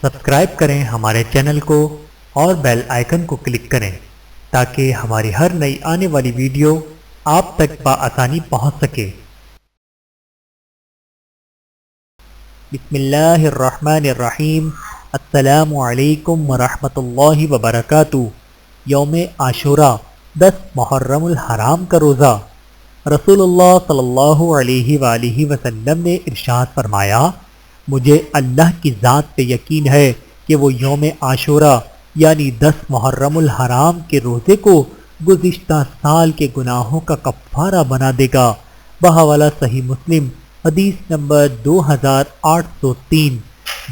Subscribe کریں ہمارے channel کو اور بیل آئیکن کو کلک کریں تاکہ ہماری ہر نئی آنے والی ویڈیو آپ تک بآسانی پہنچ سکے۔ بسم اللہ الرحمن الرحیم۔ السلام علیکم ورحمۃ اللہ وبرکاتہ۔ یوم عاشوراء 10 محرم الحرام کا روزہ۔ رسول اللہ صلی اللہ علیہ وآلہ وسلم نے ارشاد فرمایا، مجھے اللہ کی ذات پہ یقین ہے کہ وہ یوم عاشوراء یعنی 10 محرم الحرام کے روزے کو گزشتہ سال کے گناہوں کا کفارہ بنا دے گا۔ بحوالہ صحیح مسلم حدیث نمبر 2803۔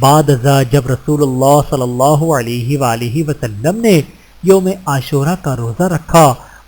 بعد ازاں جب رسول اللہ صلی اللہ علیہ وآلہ وسلم نے یوم عاشوراء کا روزہ رکھا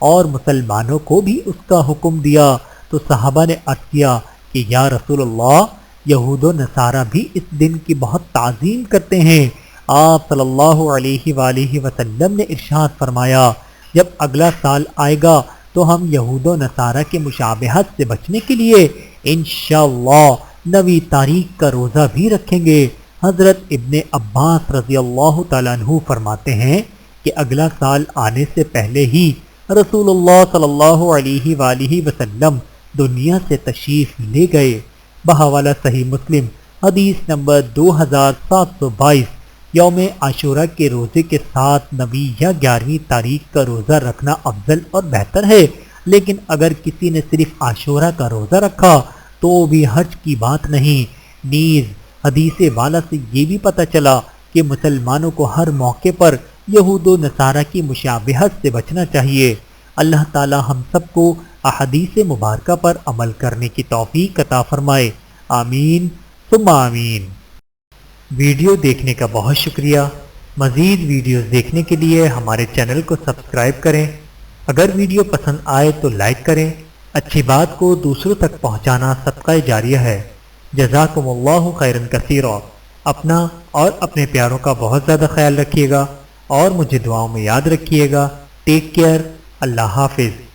اور مسلمانوں کو بھی اس کا حکم دیا تو صحابہ نے عرض کیا کہ یا رسول اللہ، یہود و نصارہ بھی اس دن کی بہت تعظیم کرتے ہیں۔ آپ صلی اللہ علیہ وآلہ وسلم نے ارشاد فرمایا، جب اگلا سال آئے گا تو ہم یہود و نصارہ کے مشابہت سے بچنے کے لیے انشاءاللہ 9 تاریخ کا روزہ بھی رکھیں گے۔ حضرت ابن عباس رضی اللہ تعالیٰ عنہ فرماتے ہیں کہ اگلا سال آنے سے پہلے ہی رسول اللہ صلی اللہ علیہ وآلہ وسلم دنیا سے تشریف لے گئے۔ بحوالہ صحیح مسلم حدیث نمبر 2722۔ یوم عاشوراء کے روزے کے ساتھ 9 یا 11 تاریخ کا روزہ رکھنا افضل اور بہتر ہے، لیکن اگر کسی نے صرف عاشوراء کا روزہ رکھا تو بھی حرج کی بات نہیں۔ نیز حدیث والا سے یہ بھی پتہ چلا کہ مسلمانوں کو ہر موقع پر یہود و نصارہ کی مشابہت سے بچنا چاہیے۔ اللہ تعالی ہم سب کو احادیث مبارکہ پر عمل کرنے کی توفیق عطا فرمائے، آمین ثم آمین۔ ویڈیو دیکھنے کا بہت شکریہ۔ مزید ویڈیوز دیکھنے کے لیے ہمارے چینل کو سبسکرائب کریں۔ اگر ویڈیو پسند آئے تو لائک کریں۔ اچھی بات کو دوسروں تک پہنچانا صدقہ جاریہ ہے۔ جزاکم اللہ خیرا کثیرا۔ اپنا اور اپنے پیاروں کا بہت زیادہ خیال رکھیے گا اور مجھے دعاؤں میں یاد رکھیے گا۔ Take care. اللہ حافظ۔